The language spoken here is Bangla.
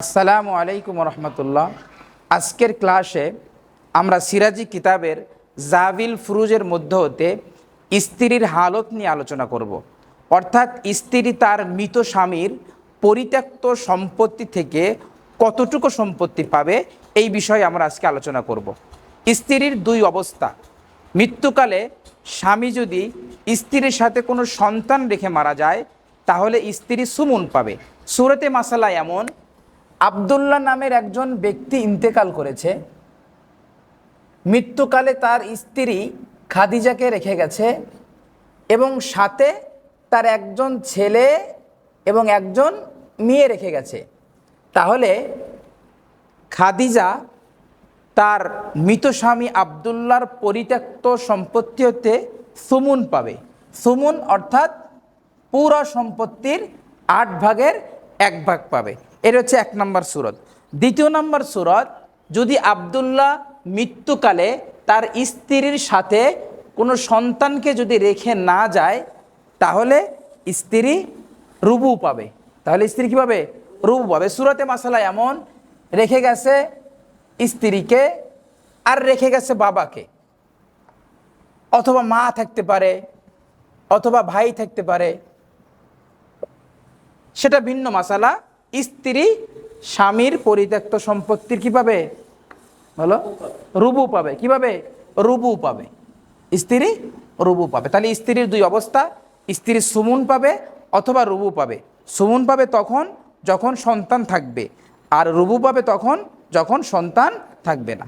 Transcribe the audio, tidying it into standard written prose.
আসসালামু আলাইকুম রহমতুল্লাহ। আজকের ক্লাসে আমরা সিরাজি কিতাবের জাবিল ফুরুজের মধ্য হতে স্ত্রীর হালত নিয়ে আলোচনা করব। অর্থাৎ স্ত্রী তার মৃত স্বামীর পরিত্যক্ত সম্পত্তি থেকে কতটুকু সম্পত্তি পাবে এই বিষয়ে আমরা আজকে আলোচনা করব। স্ত্রীর দুই অবস্থা। মৃত্যুকালে স্বামী যদি স্ত্রীর সাথে কোনো সন্তান রেখে মারা যায় তাহলে স্ত্রী সুমুন পাবে। সূরাতে মাসালা এমন, আব্দুল্লাহ নামের একজন ব্যক্তি ইন্তেকাল করেছে, মৃত্যুকালে তার স্ত্রী খাদিজাকে রেখে গেছে এবং সাথে তার একজন ছেলে এবং একজন মেয়ে রেখে গেছে। তাহলে খাদিজা তার মৃত স্বামী আব্দুল্লাহর পরিত্যক্ত সম্পত্তি হতে সুমুন পাবে। সুমুন অর্থাৎ পুরো সম্পত্তির 8 ভাগের 1 ভাগ পাবে। এটা হচ্ছে 1 নম্বর সূরত। দ্বিতীয় নম্বর সূরত, যদি আব্দুল্লাহ মৃত্যুকালে তার স্ত্রীর সাথে কোনো সন্তানকে যদি রেখে না যায় তাহলে স্ত্রী রুবু পাবে। তাহলে স্ত্রী কী পাবে? রুবু পাবে। সূরাতে মাসালা এমন, রেখে গেছে স্ত্রীকে আর রেখে গেছে বাবাকে, অথবা মা থাকতে পারে অথবা ভাই থাকতে পারে, সেটা ভিন্ন মাসালা। স্ত্রী স্বামীর পরিত্যক্ত সম্পত্তির কী পাবে? বলো, রুবু পাবে। কিভাবে? রুবু পাবে। স্ত্রী রুবু পাবে। তাহলে স্ত্রীর দুই অবস্থা, স্ত্রী সুমুন পাবে অথবা রুবু পাবে। সুমুন পাবে তখন যখন সন্তান থাকবে, আর রুবু পাবে তখন যখন সন্তান থাকবে না।